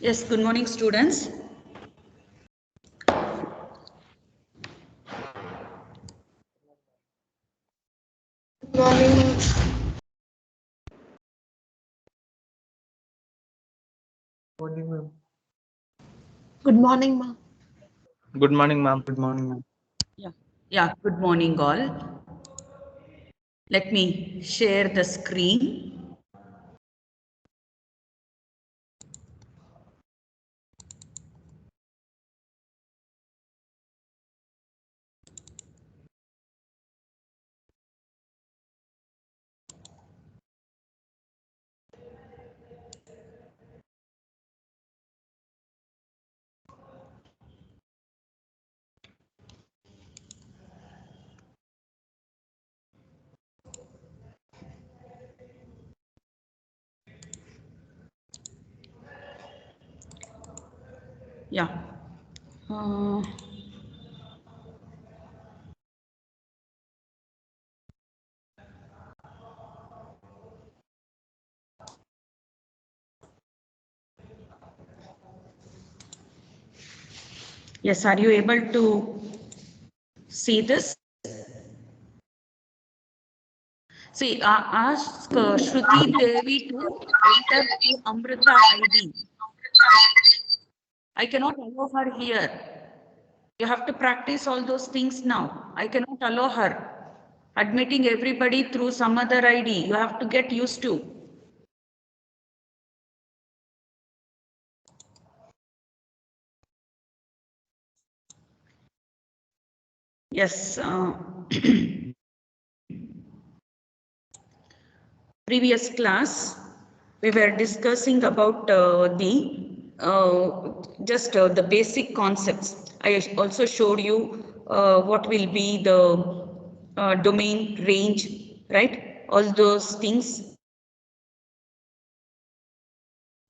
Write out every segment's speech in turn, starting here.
Yes, good morning, students. Good morning. Morning, ma'am. Good morning, ma'am. Good morning, ma'am. Good morning, ma'am. Yeah, good morning, all. Let me share the screen. Yeah. Uh, yes, are you able to see this? See, ask Shruti Devi to enter the Amrita ID. I cannot allow her here. You have to practice all those things now. I cannot allow her. Admitting everybody through some other ID. You have to get used to. Yes. Previous class, we were discussing about the basic concepts. I also showed you what will be the domain range, right? All those things.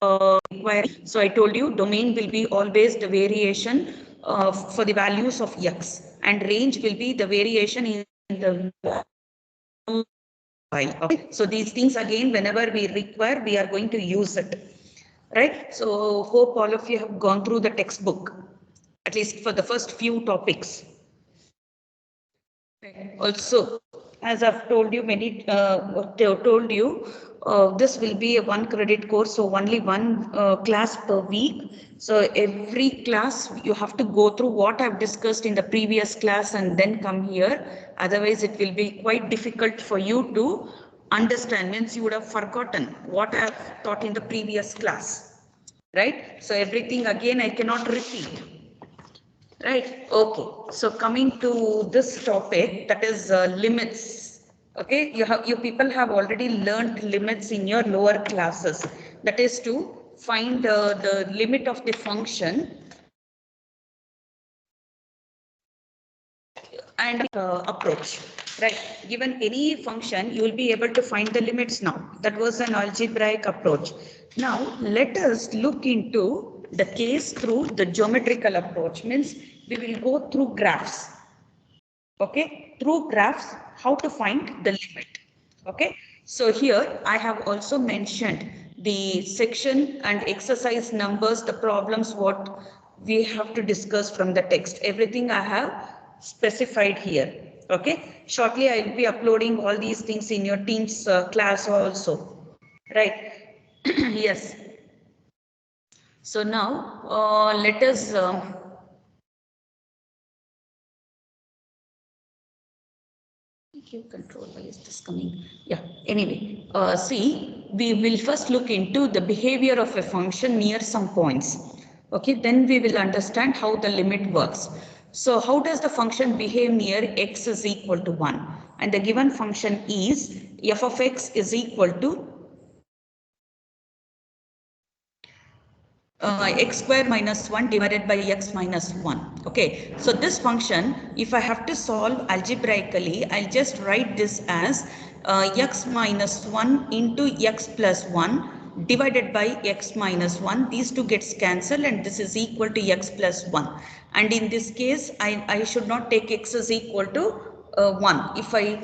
So I told you domain will be always the variation for the values of x, and range will be the variation in the file. Okay, so these things again, whenever we require, we are going to use it, right? So hope all of you have gone through the textbook, at least for the first few topics. Also, as I've told you this will be a 1 credit course, so only one class per week. So every class you have to go through what I've discussed in the previous class and then come here. Otherwise, it will be quite difficult for you to understand. Means you would have forgotten what I've taught in the previous class, right? So everything again I cannot repeat. Right. Okay. So coming to this topic, that is limits. Okay. You people have already learned limits in your lower classes. That is to find the limit of the function and approach. Right. Given any function, you will be able to find the limits now. That was an algebraic approach. Now let us look into the case through the geometrical approach. Means we will go through graphs. Okay, through graphs, how to find the limit. Okay, so here I have also mentioned the section and exercise numbers, the problems, what we have to discuss from the text. Everything I have specified here. Okay, shortly I will be uploading all these things in your team's class also. Right, yes. So now let us control, why is this coming? Yeah, anyway, see, we will first look into the behavior of a function near some points. Okay, then we will understand how the limit works. So how does the function behave near x is equal to 1? And the given function is f of x is equal to x square minus 1 divided by x minus 1. Okay, so this function, if I have to solve algebraically, I'll just write this as x minus 1 into x plus 1 divided by x minus 1. These two gets cancelled and this is equal to x plus 1. And in this case, I should not take x is equal to 1. If I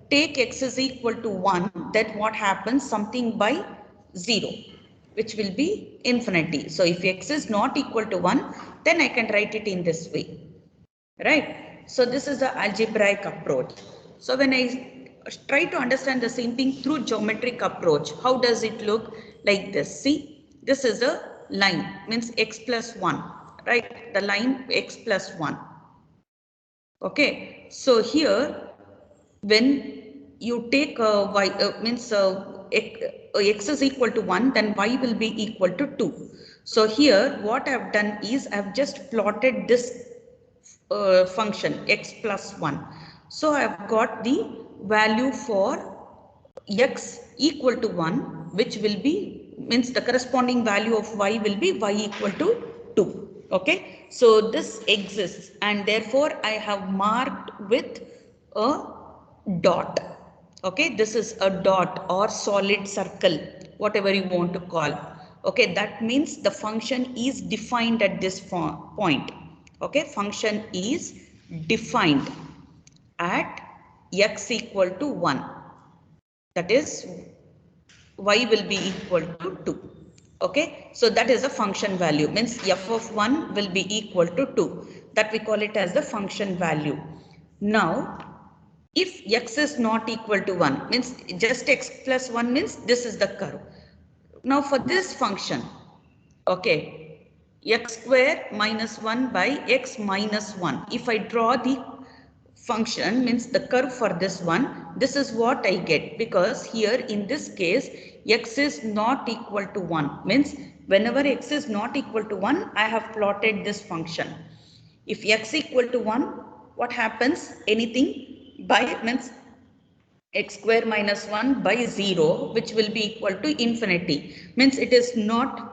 take x is equal to 1, then what happens? Something by 0. which will be infinity. So if x is not equal to 1, then I can write it in this way, right? So this is the algebraic approach. So when I try to understand the same thing through geometric approach, how does it look? Like this? See, this is a line, means x plus 1, right? The line x plus 1. Okay, so here when you take y means x is equal to 1, then y will be equal to 2. So here what I have done is I have just plotted this function x plus 1. So I have got the value for x equal to 1, which will be, means the corresponding value of y will be y equal to 2. Okay, so this exists and therefore I have marked with a dot. Okay, this is a dot or solid circle, whatever you want to call. Okay, that means the function is defined at this point. Okay, function is defined at x equal to 1. That is, y will be equal to 2. Okay, so that is a function value, means f of 1 will be equal to 2. That we call it as the function value. Now, if x is not equal to 1, means just x plus 1 means this is the curve. Now for this function, okay, x square minus 1 by x minus 1. If I draw the function, means the curve for this one, this is what I get, because here in this case x is not equal to 1, means whenever x is not equal to 1, I have plotted this function. If x equal to 1, what happens? Anything by, means x square minus 1 by 0, which will be equal to infinity, means it is not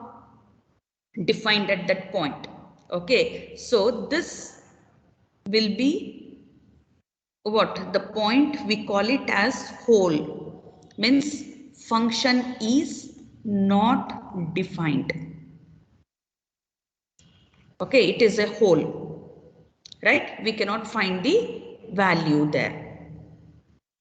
defined at that point. Okay, so this will be what? The point we call it as whole, means function is not defined. Okay, it is a whole, right? We cannot find the value there,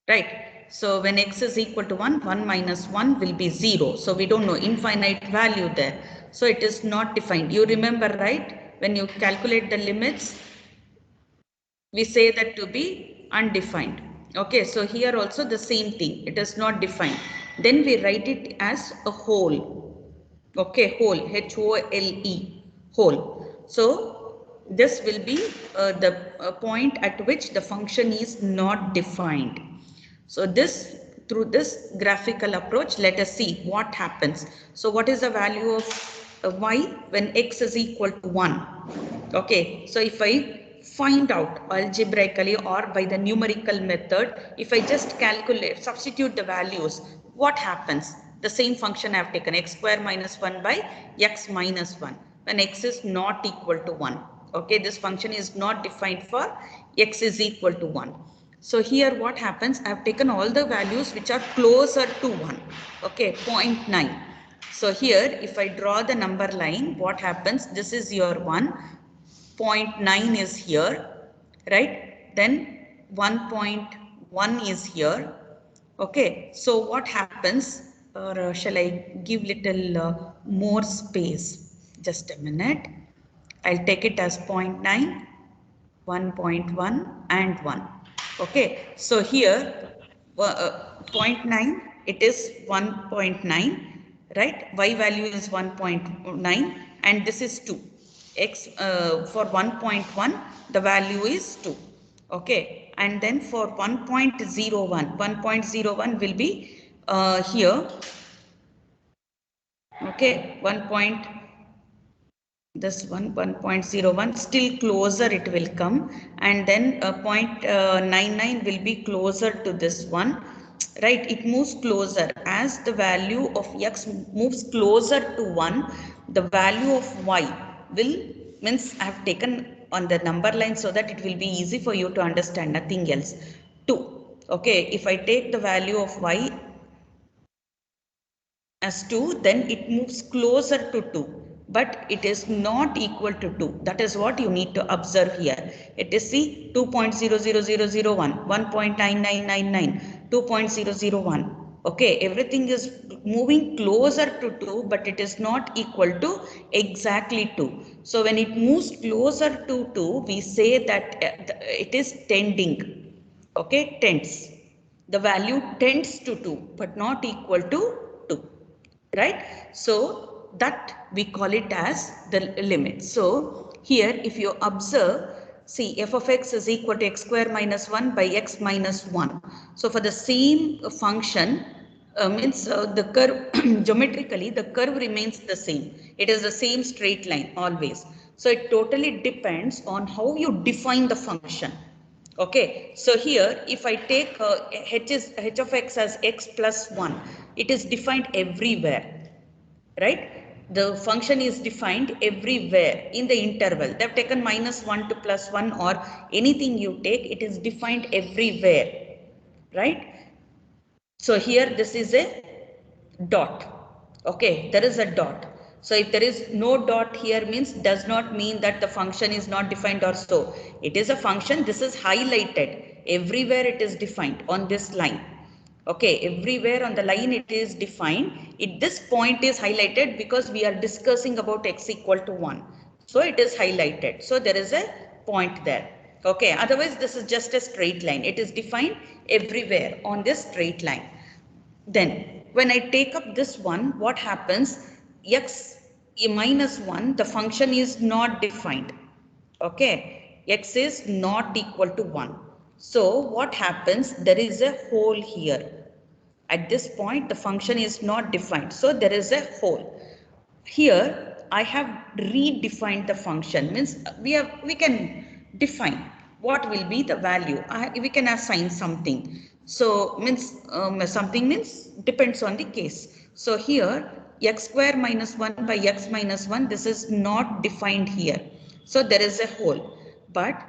right? So when x is equal to 1, 1 minus 1 will be 0. So we don't know infinite value there. So it is not defined. You remember, right? When you calculate the limits, we say that to be undefined. Okay, so here also the same thing. It is not defined. Then we write it as a whole. Okay, whole, H-O-L-E, whole. So this will be the point at which the function is not defined. So this, through this graphical approach, let us see what happens. So what is the value of y when x is equal to 1? Okay, so if I find out algebraically or by the numerical method, if I just calculate, substitute the values, what happens? The same function I have taken, x square minus 1 by x minus 1, when x is not equal to 1. Okay, this function is not defined for x is equal to 1. So here what happens, I have taken all the values which are closer to 1. Okay, 0.9. So here if I draw the number line, what happens? This is your 1, 0.9 is here, right? Then 1.1 is here. Okay, so what happens, or shall I give little more space? Just a minute. I'll take it as 0.9, 1.1 and 1. Okay, so here 0.9, it is 1.9, right? Y value is 1.9 and this is 2. X for 1.1, the value is 2. Okay, and then for 1.01, 1.01 will be here. Okay, this 1.01, still closer it will come, and then 0.99 will be closer to this one, right? It moves closer as the value of x moves closer to 1. The value of y will, means I have taken on the number line so that it will be easy for you to understand, nothing else. 2. Okay, if I take the value of y as 2, then it moves closer to 2, but it is not equal to 2. That is what you need to observe here. It is, see, 2.00001, 1.9999, 2.001. Okay, everything is moving closer to 2, but it is not equal to exactly 2. So when it moves closer to 2, we say that it is tending. Okay, tends. The value tends to 2, but not equal to 2. Right? So that we call it as the limit. So here, if you observe, see f of x is equal to x square minus 1 by x minus 1. So for the same function, means the curve geometrically the curve remains the same. It is the same straight line always. So it totally depends on how you define the function. Okay, so here if I take h of x as x plus 1, it is defined everywhere, right? The function is defined everywhere in the interval. They have taken minus 1 to plus 1 or anything you take, it is defined everywhere, right? So here this is a dot. Okay, there is a dot. So if there is no dot here means does not mean that the function is not defined or so. It is a function. This is highlighted. Everywhere it is defined on this line. Okay, everywhere on the line it is defined. This point is highlighted because we are discussing about x equal to 1. So it is highlighted. So there is a point there. Okay, otherwise this is just a straight line. It is defined everywhere on this straight line. Then when I take up this one, what happens? X minus 1, the function is not defined. Okay, x is not equal to 1. So what happens? There is a hole here. At this point, the function is not defined. So there is a hole. Here, I have redefined the function. Means we can define what will be the value. We can assign something. So means something means depends on the case. So here x square minus 1 by x minus 1, this is not defined here. So there is a hole. But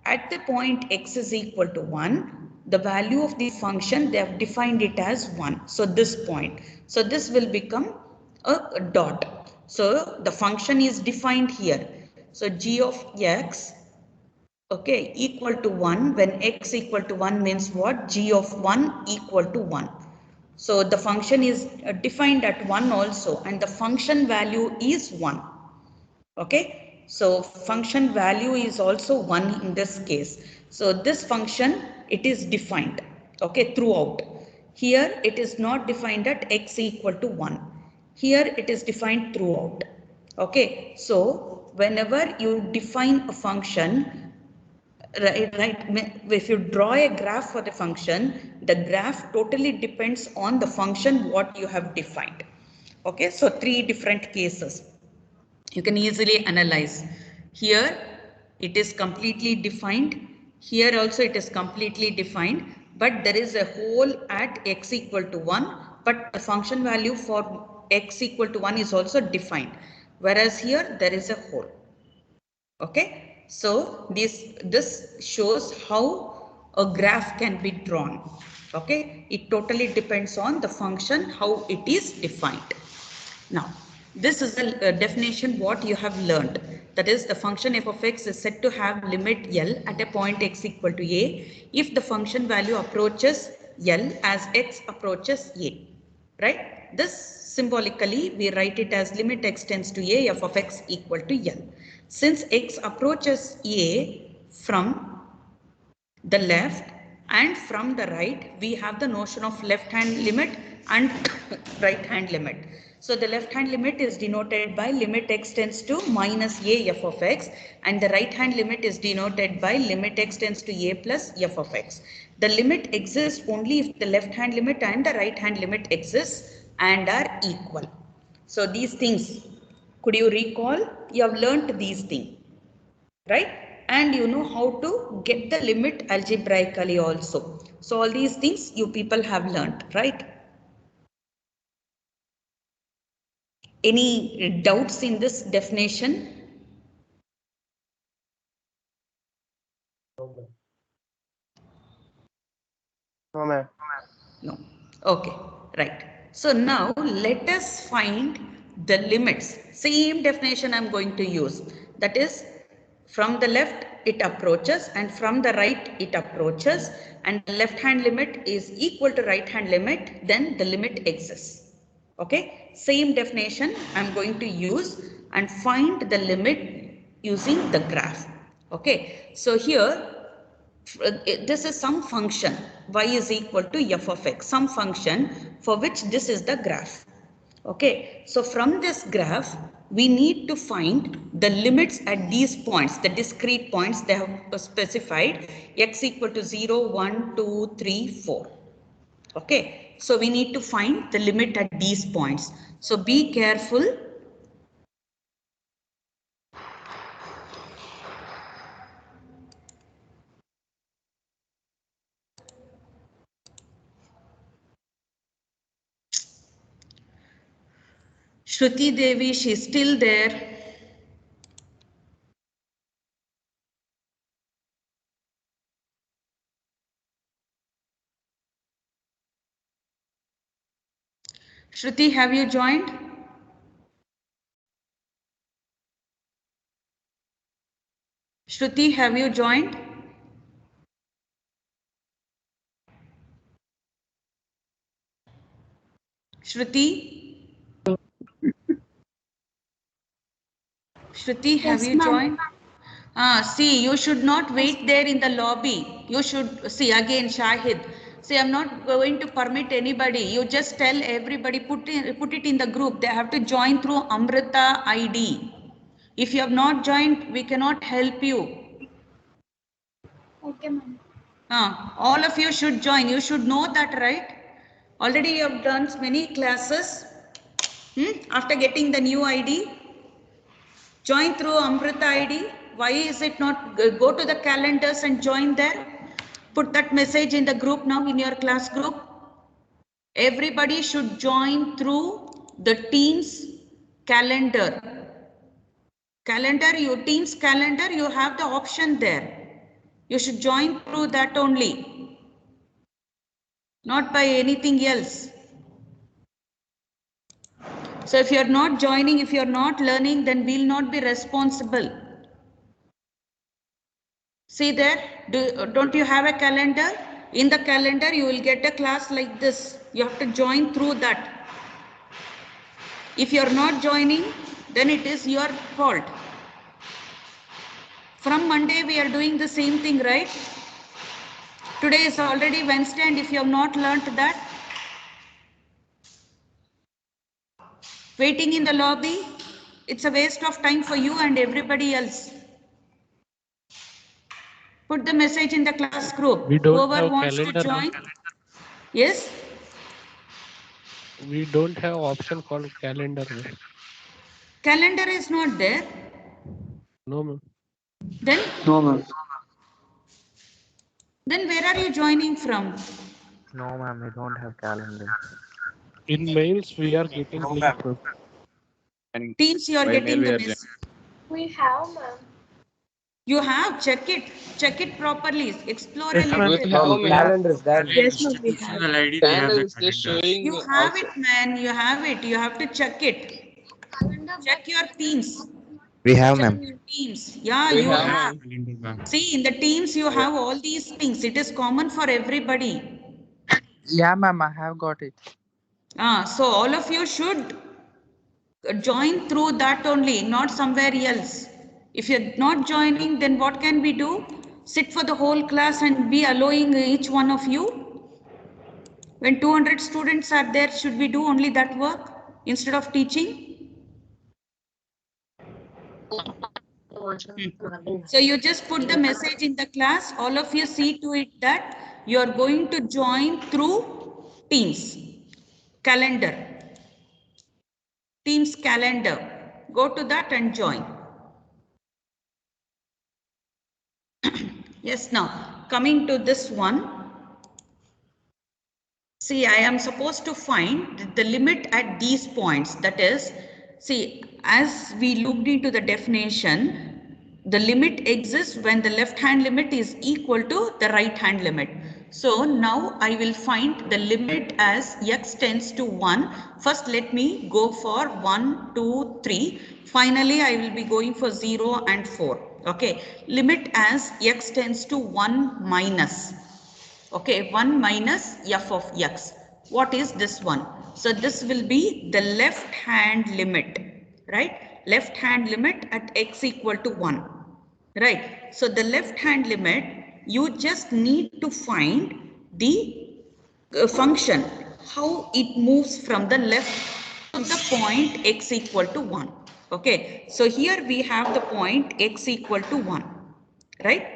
at the point x is equal to 1, the value of the function, they have defined it as 1. So this point. So this will become a dot. So the function is defined here. So g of x, okay, equal to 1. When x equal to 1 means what? G of 1 equal to 1. So the function is defined at 1 also, and the function value is 1. Okay, so function value is also 1 in this case. So this function, it is defined, okay, throughout. Here it is not defined at x equal to 1. Here it is defined throughout. Okay, so whenever you define a function, right, if you draw a graph for the function, the graph totally depends on the function what you have defined. Okay, so 3 different cases you can easily analyze. Here it is completely defined. Here also it is completely defined, but there is a hole at x equal to 1, but the function value for x equal to 1 is also defined, whereas here there is a hole. Okay, so this shows how a graph can be drawn. Okay, it totally depends on the function how it is defined. Now, this is a definition what you have learned. That is, the function f of x is said to have limit L at a point x equal to a if the function value approaches L as x approaches a. Right? This symbolically we write it as limit x tends to a f of x equal to L. Since x approaches a from the left and from the right, we have the notion of left hand limit and right hand limit. So the left hand limit is denoted by limit x tends to minus a f of x, and the right hand limit is denoted by limit x tends to a plus f of x. The limit exists only if the left hand limit and the right hand limit exists and are equal. So these things, could you recall? You have learnt these things, right? And you know how to get the limit algebraically also. So all these things you people have learnt, right? Any doubts in this definition? No, ma'am. No. Okay, right. So now let us find the limits. Same definition I'm going to use. That is, from the left it approaches, and from the right it approaches, and the left hand limit is equal to right hand limit, then the limit exists. Okay, same definition I'm going to use and find the limit using the graph. Okay, so here this is some function y is equal to f of x, some function for which this is the graph. Okay, so from this graph, we need to find the limits at these points, the discrete points they have specified, x equal to 0, 1, 2, 3, 4. Okay, so we need to find the limit at these points. So be careful. Shruti Devi, she's still there. Shruti, have you joined? Shruti, have you joined? Shruti? Shruti, have Yes, you ma'am. joined? See, you should not wait there in the lobby. You should see again, Shahid. See, I'm not going to permit anybody. You just tell everybody, put it in the group. They have to join through Amrita ID. If you have not joined, we cannot help you. Okay, ma'am. All of you should join. You should know that, right? Already you have done many classes. After getting the new ID, join through Amrita ID. Why is it not? Go to the calendars and join there. Put that message in the group now, in your class group. Everybody should join through the Teams calendar. Teams calendar, you have the option there. You should join through that only, not by anything else. So if you're not joining, if you're not learning, then we'll not be responsible. See there, don't you have a calendar? In the calendar, you will get a class like this. You have to join through that. If you're not joining, then it is your fault. From Monday, we are doing the same thing, right? Today is already Wednesday, and if you have not learnt that, waiting in the lobby, it's a waste of time for you and everybody else. Put the message in the class group. We don't Whoever have wants to calendar. join. Yes? We don't have option called calendar. Calendar is not there. No, ma'am. Then? No, ma'am. Then where are you joining from? No, ma'am, we don't have calendar. In mails, we are getting link. Teams, you are getting the message. We have, ma'am. You have, check it. Check it properly. Explore a Yes, little ma'am. bit. Calendar is there. Yes, ma'am, we have. Institutional ID, they have the Is just calendar. showing You have it, man. You have it. You have to check it. Check your teams. We have, Check ma'am. your teams. Yeah, We you have, have. Calendar, ma'am. See, in the teams, you have all these things. It is common for everybody. Yeah, ma'am, I have got it. So all of you should join through that only, not somewhere else. If you're not joining, then what can we do? Sit for the whole class and be allowing each one of you? When 200 students are there, should we do only that work instead of teaching? So you just put the message in the class. All of you see to it that you are going to join through Teams calendar. Teams calendar. Go to that and join. Yes, now coming to this one. See, I am supposed to find the limit at these points. That is, see, as we looked into the definition, the limit exists when the left hand limit is equal to the right hand limit. So now I will find the limit as x tends to 1. First, let me go for 1, 2, 3. Finally, I will be going for 0 and 4. Okay, limit as x tends to 1 minus. Okay, 1 minus f of x. What is this one? So this will be the left hand limit, right? Left hand limit at x equal to 1, right? So the left hand limit, you just need to find the function, how it moves from the left to the point x equal to 1. Okay, so here we have the point x equal to 1, right?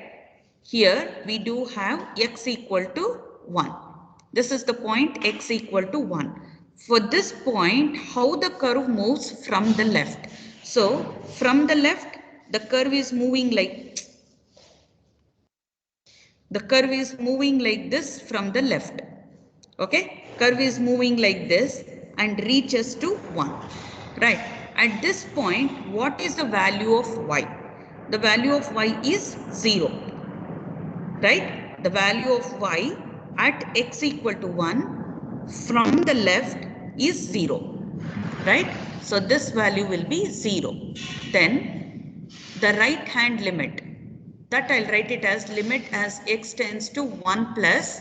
Here we do have x equal to 1. This is the point x equal to 1. For this point, how the curve moves from the left? So from the left, the curve is moving like this from the left. Okay, curve is moving like this and reaches to 1. Right. At this point, what is the value of y? The value of y is 0. Right? The value of y at x equal to 1 from the left is 0. Right? So this value will be 0. Then the right hand limit, that I'll write it as limit as x tends to 1 plus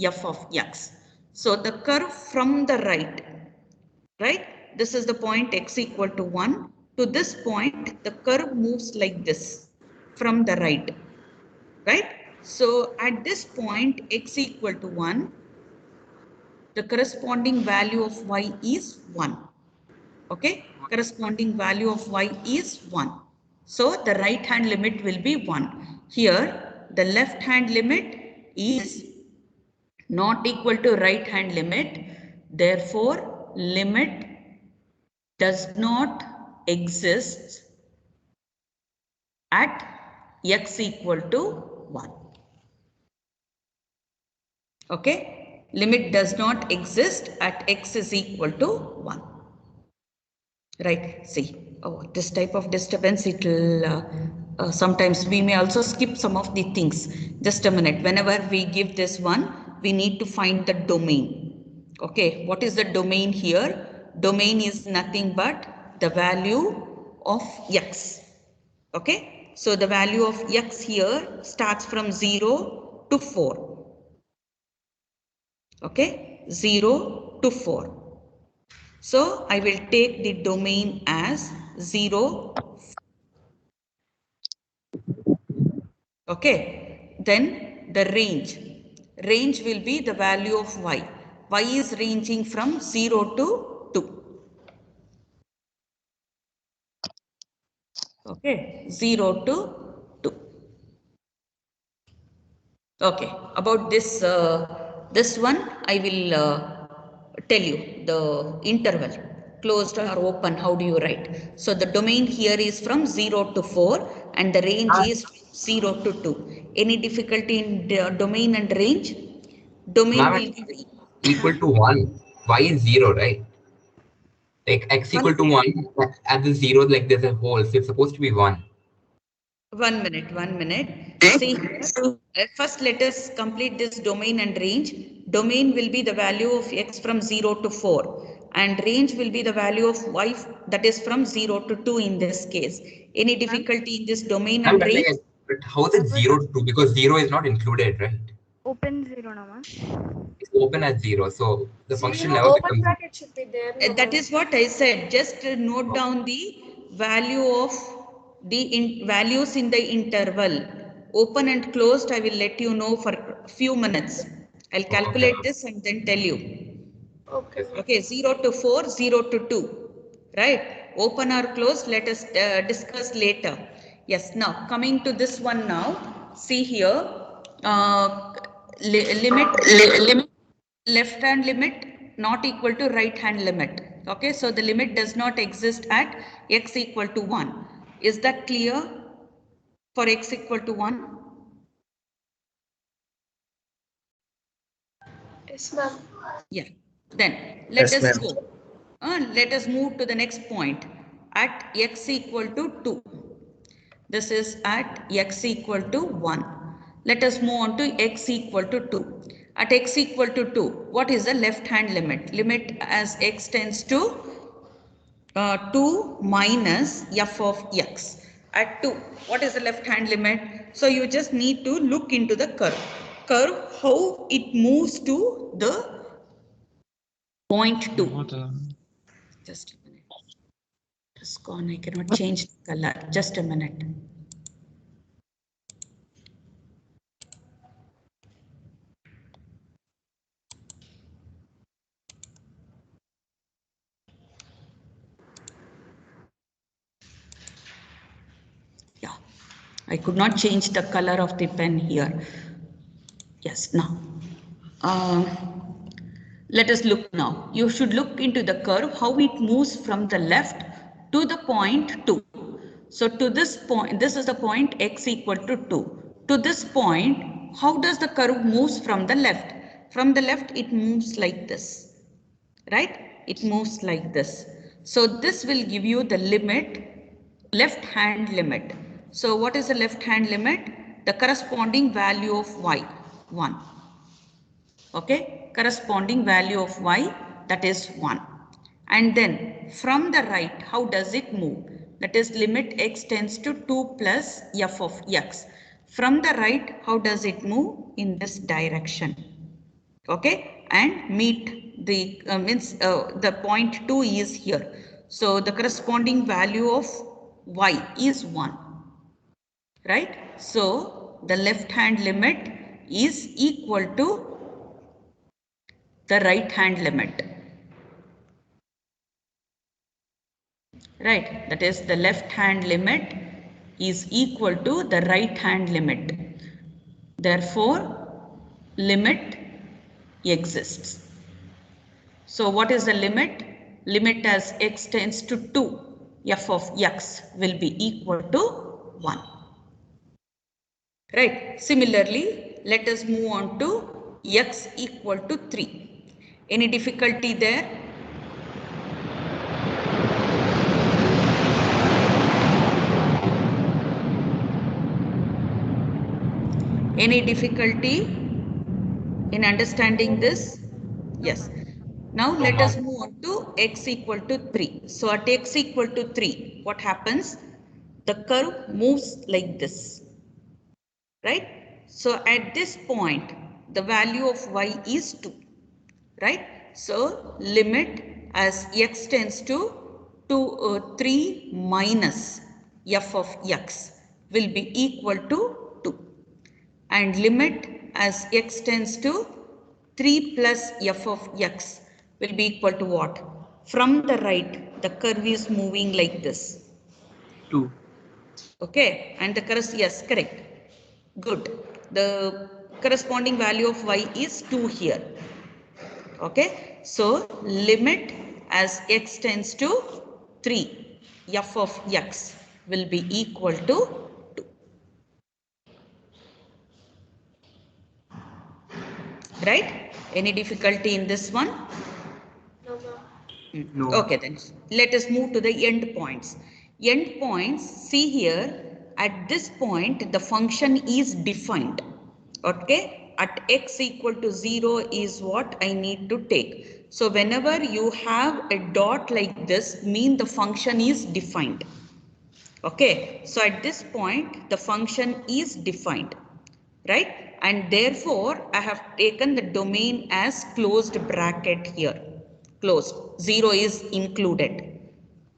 f of x. So the curve from the right? This is the point x equal to 1. To this point, the curve moves like this from the right. Right? So at this point, x equal to 1, the corresponding value of y is 1. Okay? Corresponding value of y is 1. So the right hand limit will be 1. Here, the left hand limit is not equal to right hand limit. Therefore, limit does not exist at x equal to 1. Okay, limit does not exist at x is equal to 1. Right, see, oh, this type of disturbance, it will sometimes we may also skip some of the things. Just a minute, whenever we give this one, we need to find the domain. Okay, what is the domain here? Domain is nothing but the value of x. Okay, so the value of x here starts from 0 to 4. Okay, 0 to 4. So I will take the domain as 0. Okay, then the range. Range will be the value of y. Y is ranging from 0 to 2. Okay, 0 to 2. Okay, about this one I will tell you the interval, closed or open, how do you write? So the domain here is from 0 to 4 and the range is 0 to 2. Any difficulty in the domain and range? Domain Ma'am, will be equal to 1. Y is 0, right? Like x equal to 1 at the 0, like there's a hole, so it's supposed to be 1. 1 minute, 1 minute. See, first let us complete this domain and range. Domain will be the value of x from 0 to 4 and range will be the value of y, that is from 0 to 2 in this case. Any difficulty in this domain and range? But how is it 0 to 2? Because 0 is not included, right? Open 0 nama. It's open at 0, so the function never Open becomes. bracket should be there. That is what I said. Just note down the value of the values in the interval. Open and closed, I will let you know for a few minutes. I'll calculate this and then tell you. Okay. Okay, 0 to 4, 0 to 2. Right? Open or closed, let us discuss later. Yes, now coming to this one now. See here, limit, left hand limit not equal to right hand limit. Okay, so the limit does not exist at x equal to 1. Is that clear for x equal to 1? Yes, ma'am. Yeah, then let us go. Let us move to the next point at x equal to 2. This is at x equal to 1. Let us move on to x equal to 2. At x equal to 2, what is the left hand limit? Limit as x tends to 2 minus f of x. at 2. What is the left hand limit? So you just need to look into the curve. How it moves to the point 2. Just a minute. It's gone. I cannot change the color. Just a minute. Yeah, I could not change the color of the pen here. Yes, now. Let us look now. You should look into the curve, how it moves from the left to the point 2. So to this point, this is the point x equal to 2. To this point, how does the curve moves from the left? From the left, it moves like this, right? It moves like this. So this will give you the limit, left hand limit. So what is the left hand limit? The corresponding value of y, 1. Okay, corresponding value of y, that is 1. And then from the right, how does it move? That is limit x tends to 2 plus f of x. From the right, how does it move? In this direction. Okay, and meet the the point 2 is here. So the corresponding value of y is 1. Right? So the left hand limit is equal to the right hand limit. Right, that is the left hand limit is equal to the right hand limit. Therefore, limit exists. So what is the limit? Limit as x tends to 2, f of x will be equal to 1. Right, similarly, let us move on to x equal to 3. Any difficulty there? Any difficulty in understanding this? Yes. Now let us move on to x equal to 3. So at x equal to 3, what happens? The curve moves like this. Right? So at this point, the value of y is 2. Right? So limit as x tends to 3 minus f of x will be equal to 2. And limit as x tends to 3 plus f of x will be equal to what? From the right, the curve is moving like this. 2. Okay, and the yes, correct. Good. The corresponding value of y is 2 here. Okay, so limit as x tends to 3, f of x will be equal to 2. Right? Any difficulty in this one? No, ma'am. No. Okay, then let us move to the end points. End points, see here, at this point, the function is defined. Okay, at x equal to 0 is what I need to take. So whenever you have a dot like this, mean the function is defined. Okay, so at this point, the function is defined, right? And therefore, I have taken the domain as closed bracket here. Closed. 0 is included.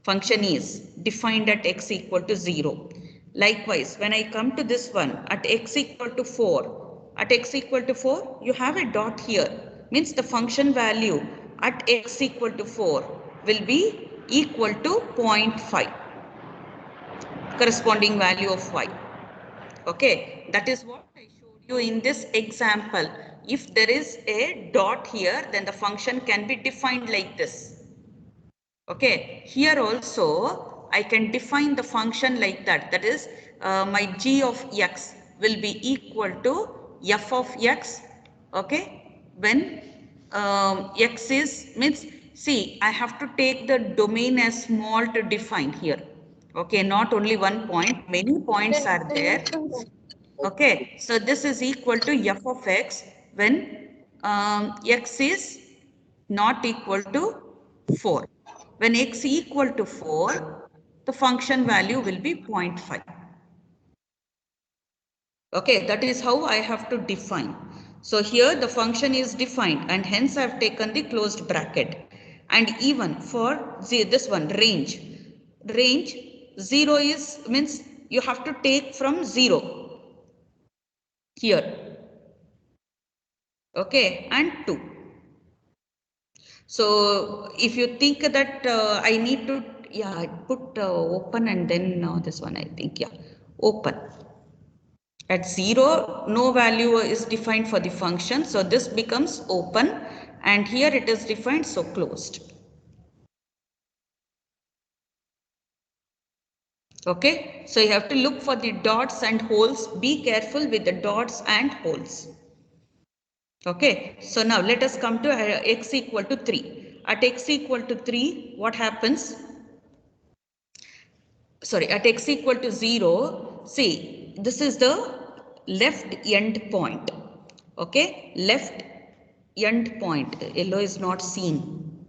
Function is defined at x equal to 0. Likewise, when I come to this one, at x equal to 4, at x equal to 4, you have a dot here. Means the function value at x equal to 4 will be equal to 0.5. Corresponding value of y. Okay, that is what I showed you in this example. If there is a dot here, then the function can be defined like this. Okay, here also I can define the function like that. That is, my g of x will be equal to f of x. Okay, when x is means, see, I have to take the domain as small to define here. Okay, not only one point, many points are there. Okay, so this is equal to f of x when x is not equal to 4. When x equal to 4, the function value will be 0.5. Okay, that is how I have to define. So here the function is defined and hence I have taken the closed bracket. And even for this one range 0 is means you have to take from 0 here. Okay, and 2. So if you think that I need to, yeah, I put open and then this one I think, yeah, open. At 0, no value is defined for the function. So this becomes open and here it is defined, so closed. Okay, so you have to look for the dots and holes. Be careful with the dots and holes. Okay, so now let us come to x equal to 3. At x equal to 3, what happens? Sorry, at x equal to 0, see, this is the left end point. Okay, left end point. Yellow is not seen.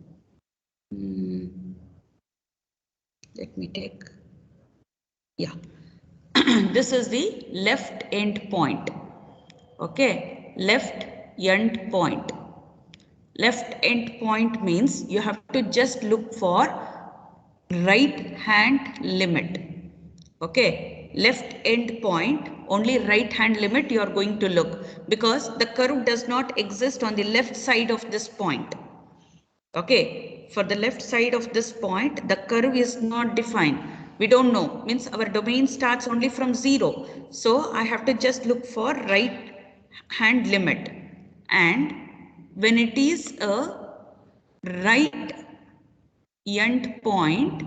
Let me take. Yeah, this is the left end point. Okay, left end point. Left end point means you have to just look for right hand limit. Okay, left end point, only right hand limit you are going to look because the curve does not exist on the left side of this point. Okay, for the left side of this point, the curve is not defined. We don't know, means our domain starts only from 0. So I have to just look for right hand limit. And when it is a right end point,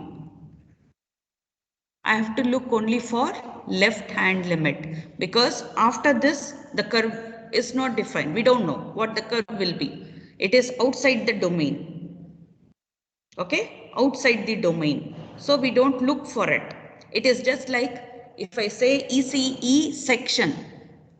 I have to look only for left hand limit because after this the curve is not defined. We don't know what the curve will be. It is outside the domain. Okay, outside the domain. So we don't look for it. It is just like if I say ECE section.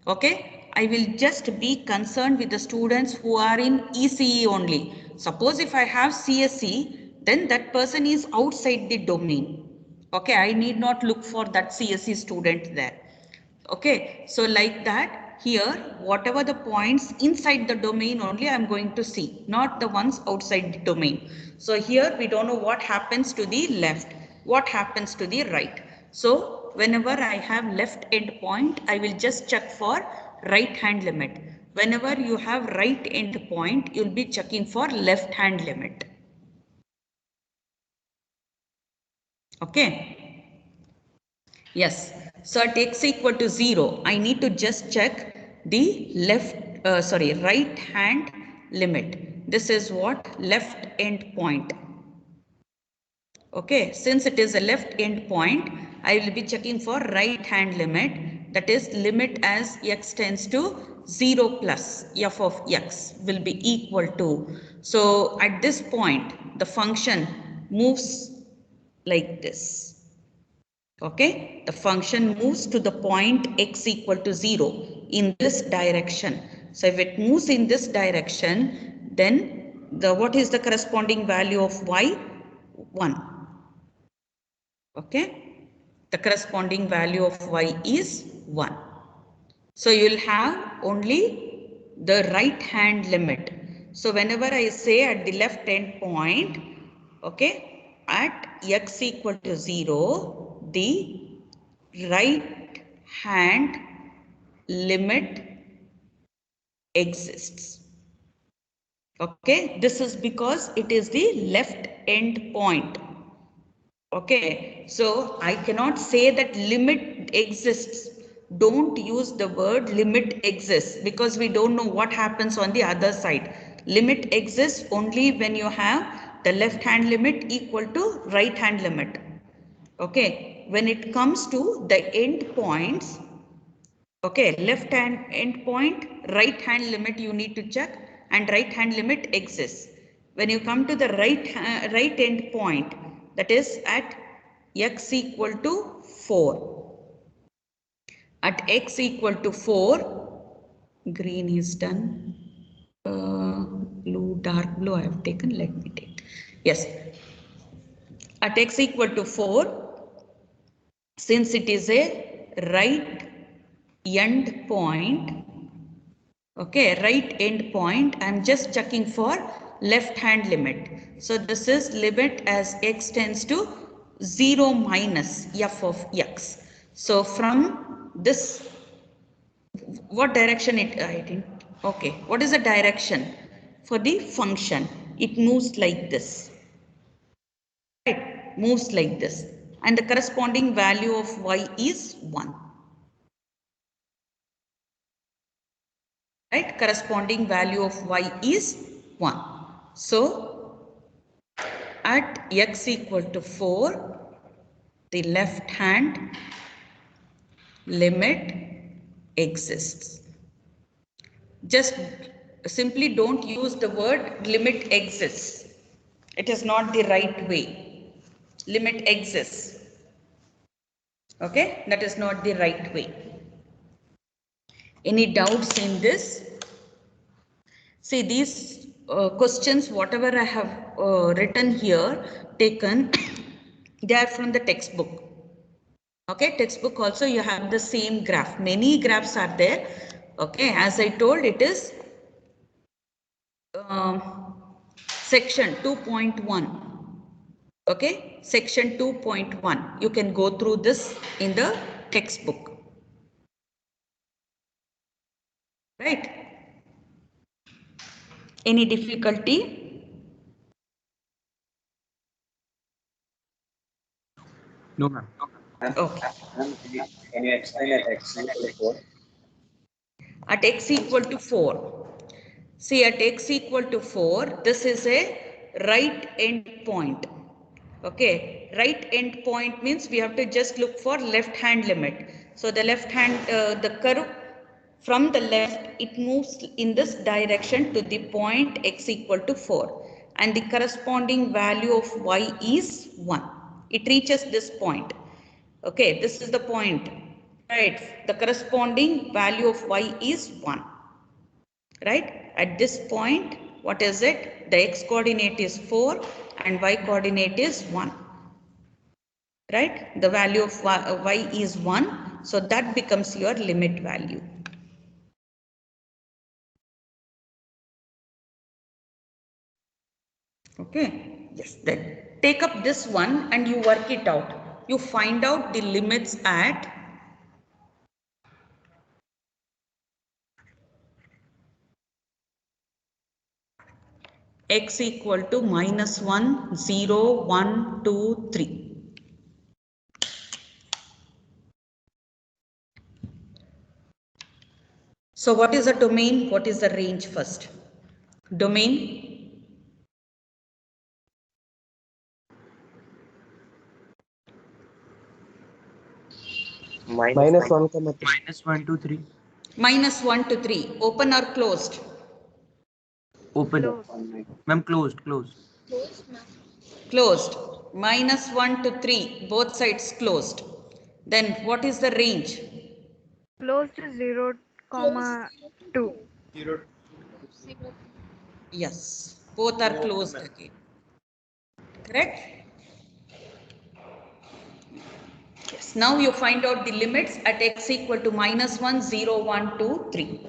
Okay, I will just be concerned with the students who are in ECE only. Suppose if I have CSE, then that person is outside the domain. Okay, I need not look for that CSE student there. Okay, so like that here, whatever the points inside the domain only I am going to see, not the ones outside the domain. So here we don't know what happens to the left, what happens to the right. So whenever I have left end point, I will just check for right hand limit. Whenever you have right end point, you'll be checking for left hand limit. Okay. Yes. So at x equal to 0, I need to just check the right hand limit. This is what left end point. Okay. Since it is a left end point, I will be checking for right hand limit. That is limit as x tends to 0 plus f of x will be equal to. So at this point, the function moves like this. Okay, the function moves to the point x equal to 0 in this direction. So if it moves in this direction, then what is the corresponding value of y? 1. Okay, the corresponding value of y is 1. So you will have only the right hand limit. So whenever I say at the left end point, okay, at x equal to 0, the right hand limit exists. Okay, this is because it is the left end point. Okay, so I cannot say that limit exists. Don't use the word limit exists because we don't know what happens on the other side. Limit exists only when you have the left hand limit equal to right hand limit. Okay, when it comes to the end points, okay, left hand end point, right hand limit you need to check and right hand limit exists. When you come to the right end point, that is at x equal to 4. At x equal to 4, green is done. Blue, dark blue I have taken, let me take. Yes. At x equal to 4, since it is a right end point, okay, right end point, I'm just checking for left hand limit. So this is limit as x tends to 0 minus f of x. So from this, what direction I think, okay, what is the direction for the function? It moves like this, right? Moves like this, and the corresponding value of y is 1. Right? Corresponding value of y is 1. So at x equal to 4, the left hand limit exists. Just simply don't use the word limit exists. It is not the right way. Limit exists. Okay, that is not the right way. Any doubts in this? See, these questions, whatever I have written here, taken, they are from the textbook. Okay, textbook also you have the same graph. Many graphs are there. Okay, as I told, it is section 2.1. Okay, section 2.1. You can go through this in the textbook. Right? Any difficulty? No, ma'am. Okay. Can you explain at x equal to 4? At x equal to 4. See, at x equal to 4, this is a right end point. Okay, right end point means we have to just look for left hand limit. So the left hand, the curve from the left, it moves in this direction to the point x equal to 4. And the corresponding value of y is 1. It reaches this point. Okay, this is the point. Right, the corresponding value of y is 1. Right, at this point, what is it? The x coordinate is 4 and y coordinate is 1. Right, the value of y is 1, so that becomes your limit value. Okay, yes, then take up this one and you work it out. You find out the limits at x equal to -1, 0, 1, 2, 3. So what is the domain? What is the range first? Domain? Minus 1, comma 3. -1 to 3. -1 to 3. Open or closed? Open. Close. Ma'am, closed, closed. Close, ma'am. Closed. -1 to 3. Both sides closed. Then what is the range? Close to 0, comma 2. Yes. Both are closed again. Correct? Yes. Now you find out the limits at x equal to -1, 0, 1, 2, 3.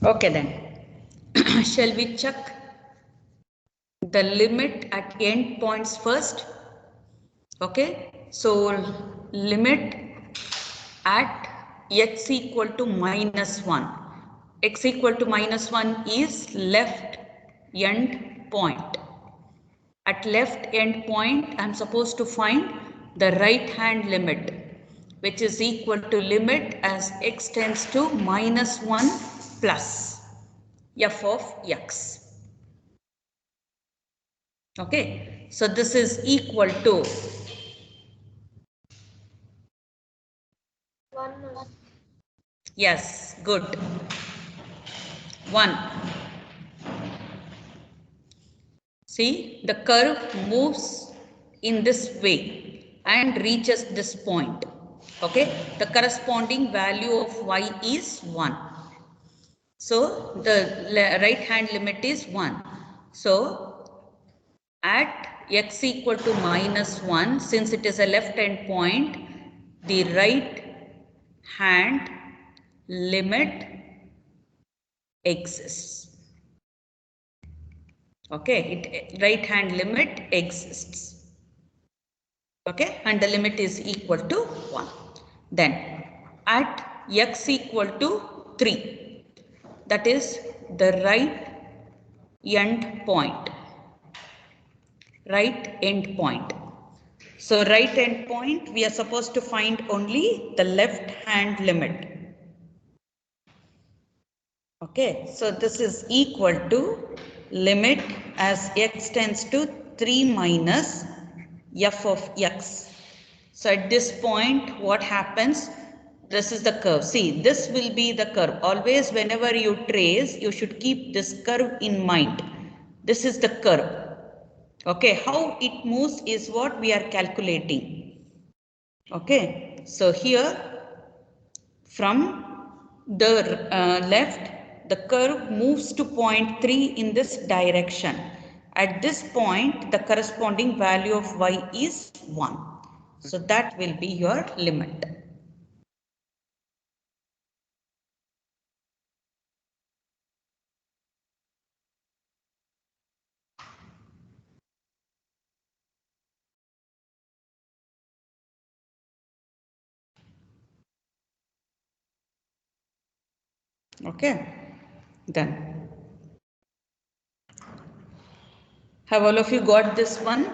Okay then. Shall we check the limit at end points first? Okay, so limit at x equal to -1. X equal to -1 is left end point. At left end point, I'm supposed to find the right hand limit, which is equal to limit as x tends to -1 plus f of x. Okay, so this is equal to 1. yes, good. 1. See, the curve moves in this way and reaches this point. Okay, the corresponding value of y is 1. So the right hand limit is 1. So at x equal to -1, since it is a left hand point, the right hand limit exists. Okay, right hand limit exists. Okay, and the limit is equal to 1. Then at x equal to 3, that is the right end point. Right end point. So right end point, we are supposed to find only the left hand limit. Okay, so this is equal to limit as x tends to 3 minus f of x. So at this point, what happens? This is the curve. See, this will be the curve. Always whenever you trace, you should keep this curve in mind. This is the curve. Okay, how it moves is what we are calculating. Okay, so here from the left, the curve moves to point 3 in this direction. At this point, the corresponding value of y is 1. So that will be your limit. Okay, done. Have all of you got this one?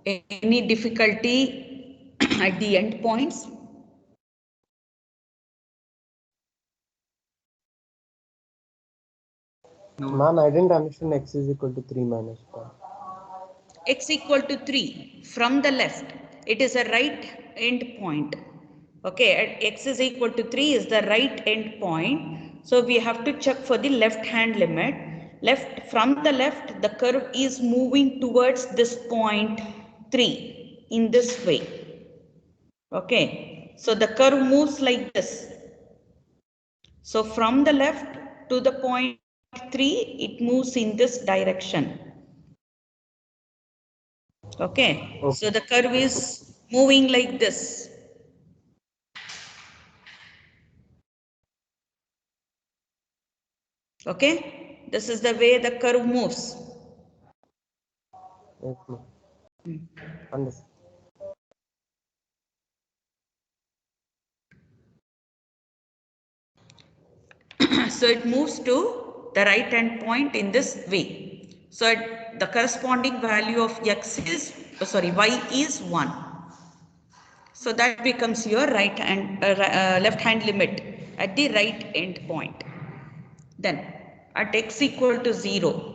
Any difficulty at the end points? No. Ma'am, I didn't understand x is equal to 3 minus 1. X equal to 3 from the left. It is a right end point. Okay, at x is equal to 3 is the right end point. So we have to check for the left hand limit. Left, from the left, the curve is moving towards this point 3 in this way. Okay, so the curve moves like this. So from the left to the point 3, it moves in this direction. Okay, so the curve is moving like this. Okay, this is the way the curve moves. Yes, ma'am. Understand. So it moves to the right hand point in this way. So the corresponding value of x is, y is 1. So that becomes your right hand, left hand limit at the right end point. Then at x equal to 0,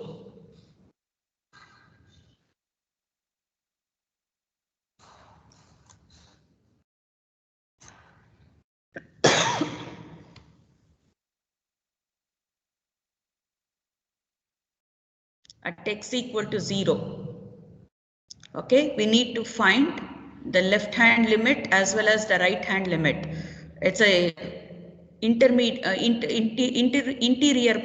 at x equal to 0, okay, we need to find the left hand limit as well as the right hand limit. It's a interior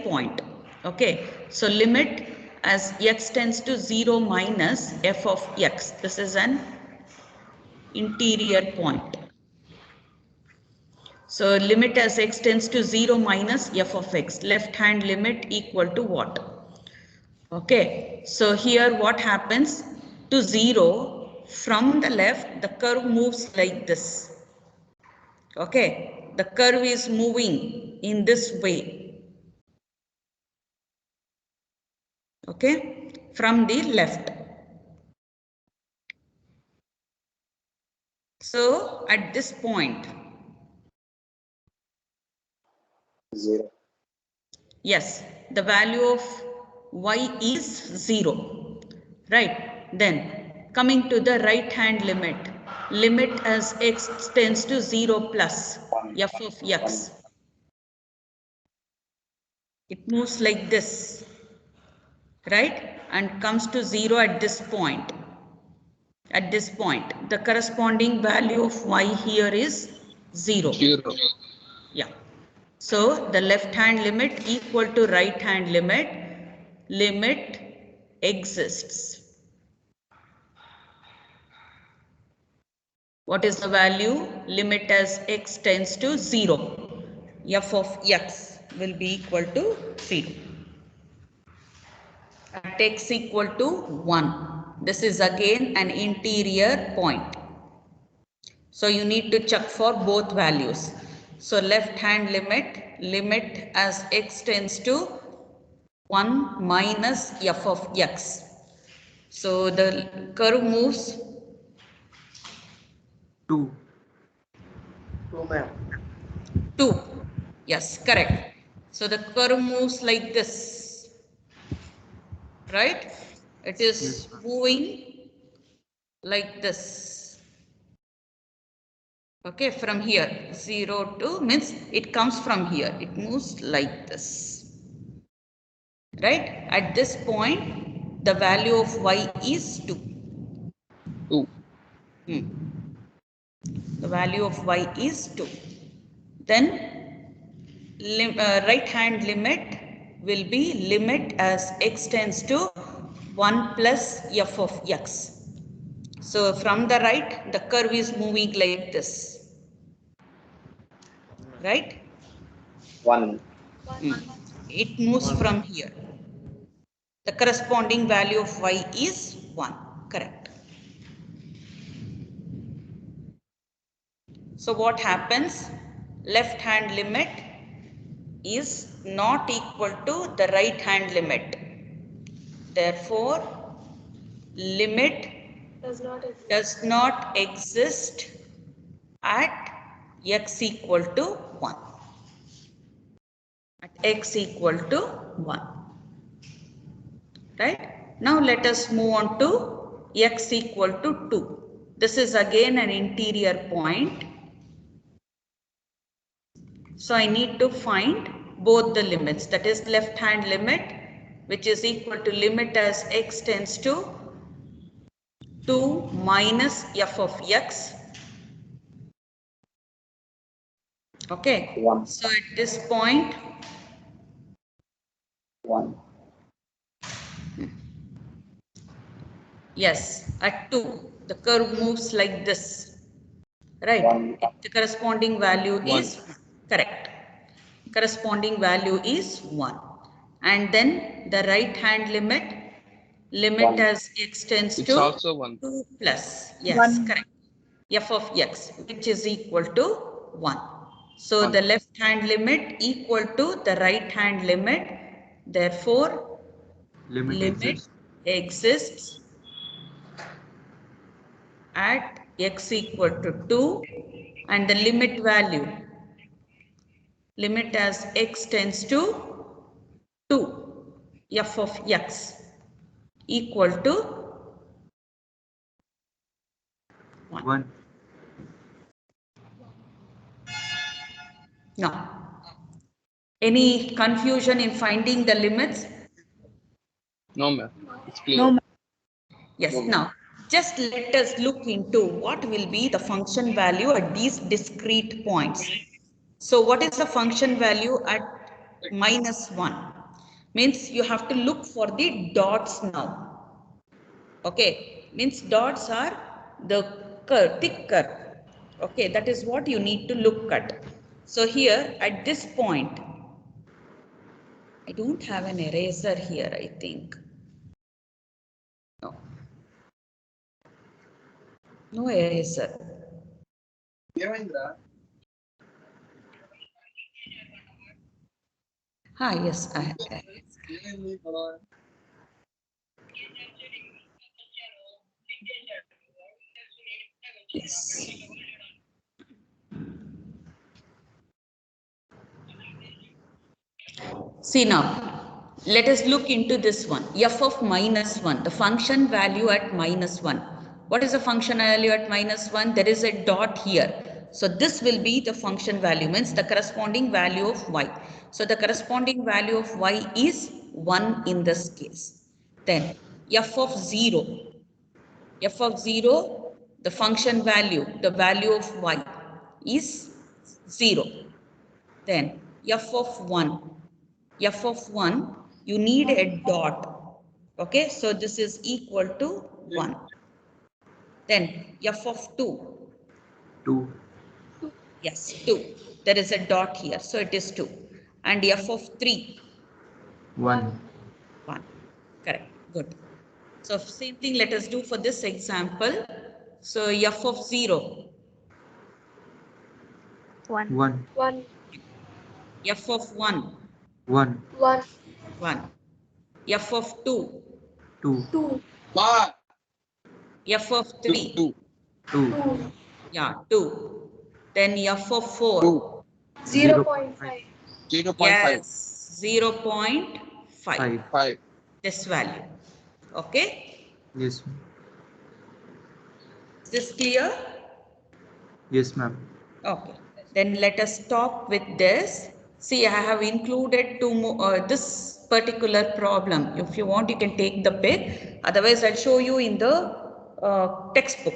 point. Okay, so limit as x tends to 0 minus f of x. This is an interior point. So limit as x tends to 0 minus f of x. Left hand limit equal to what? Okay, so here what happens to 0 from the left, the curve moves like this. Okay, the curve is moving in this way. Okay, from the left. So at this point, 0. yes, the value of y is 0, right? Then coming to the right hand limit, limit as x tends to 0 plus f of x. It moves like this, right? And comes to 0 at this point. At this point, the corresponding value of y here is 0. 0. Yeah. So the left hand limit equal to right hand limit, limit exists. What is the value? Limit as x tends to 0. F of x will be equal to 0. At x equal to 1. This is again an interior point. So you need to check for both values. So left hand limit, limit as x tends to 1 minus f of x. So the curve moves 2. 2, ma'am. 2. Yes, correct. So the curve moves like this, right? It is moving like this. Okay, from here, 0 to means it comes from here. It moves like this, right? At this point, the value of y is 2. 2. The value of y is 2. Then right hand limit will be limit as x tends to 1 plus f of x. So from the right, the curve is moving like this, right? 1. It moves from here. The corresponding value of y is 1, correct. So what happens? Left hand limit is not equal to the right hand limit. Therefore, limit does not exist at x equal to 1. At x equal to 1. Right? Now let us move on to x equal to 2. This is again an interior point. So I need to find both the limits, that is left hand limit, which is equal to limit as x tends to 2 minus f of x. Okay. 1. So at this point, 1. yes, at 2, the curve moves like this, right? 1. The corresponding value 1. is correct. Corresponding value is 1. And then the right hand limit, limit 1. as x tends It's to also 1. 2 plus, yes, correct, f of x, which is equal to 1. So 1. the left hand limit equal to the right hand limit. Therefore, limit exists at x equal to 2, and the limit value, limit as x tends to 2, f of x equal to 1. Now, any confusion in finding the limits? No, ma'am. It's clear. Yes, now just let us look into what will be the function value at these discrete points. So what is the function value at -1? Means you have to look for the dots now. Okay, means dots are the curve, thick curve. Okay, that is what you need to look at. So here at this point, I don't have an eraser here, I think. No. No eraser. Yes, I have. Yes. See now, let us look into this one. F of minus 1, the function value at minus 1. What is the function value at minus 1? There is a dot here. So this will be the function value, means the corresponding value of y. So the corresponding value of y is 1 in this case. Then f of 0. F of 0, the function value, the value of y is 0. Then f of 1. F of 1, you need a dot. Okay, so this is equal to 1. Then f of 2. 2. Yes, 2. There is a dot here, so it is 2. And f of 3. 1. 1. Correct. Good. So same thing let us do for this example. So f of 0. 1. 1. F of 1. 1. 1. F of 2. 2. F of 3. 2. Yeah, 2. Then f of 4. 0.5. Yes, 0.5. 5. This value. Okay. Yes. Is this clear? Yes, ma'am. Okay. Then let us stop with this. See, I have included two more, this particular problem. If you want, you can take the pic. Otherwise, I'll show you in the textbook.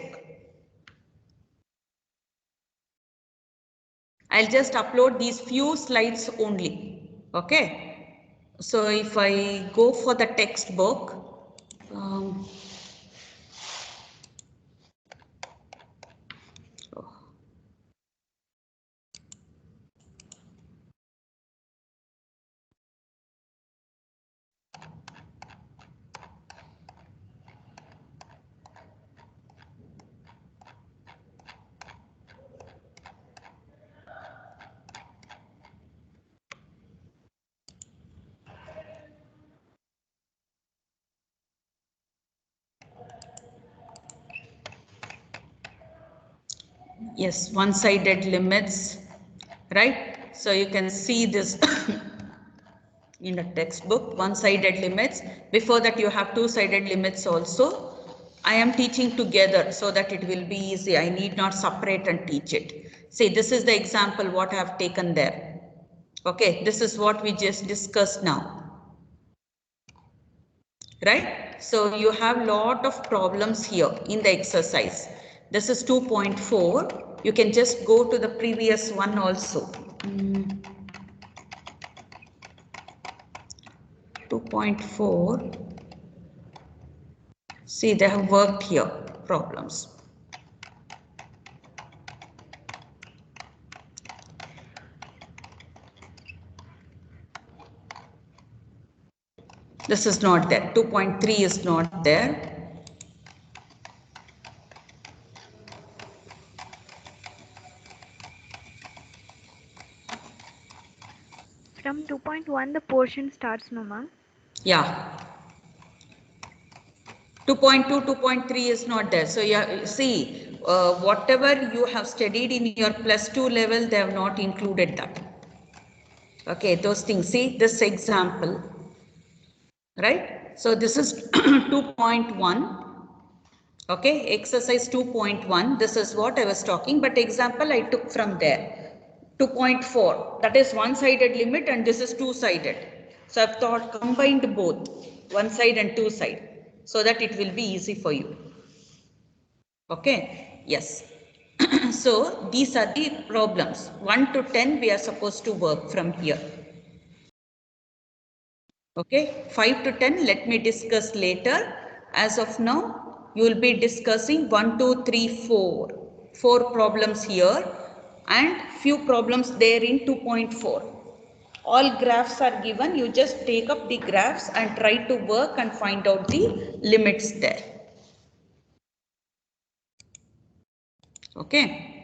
I'll just upload these few slides only. Okay. So if I go for the textbook, yes, one-sided limits, right? So you can see this in a textbook, one-sided limits. Before that, you have two-sided limits also. I am teaching together so that it will be easy. I need not separate and teach it. See, this is the example what I have taken there. Okay, this is what we just discussed now. Right? So you have lot of problems here in the exercise. This is 2.4. You can just go to the previous one also. 2.4. See, they have worked here problems. This is not there. 2.3 is not there. From 2.1, the portion starts, no, ma'am? Yeah. 2.2, 2.3 is not there. So yeah, see, whatever you have studied in your +2 level, they have not included that. Okay, those things. See this example, right? So this is 2.1. Okay, exercise 2.1. This is what I was talking, but example I took from there. 2.4, that is one-sided limit and this is two-sided. So I've thought combined both, one side and two side, so that it will be easy for you. Okay, yes. So these are the problems. 1 to 10 we are supposed to work from here. Okay, 5 to 10 let me discuss later. As of now, you will be discussing 1, 2, 3, 4. 4 problems here. and few problems there in 2.4. All graphs are given. You just take up the graphs and try to work and find out the limits there. Okay.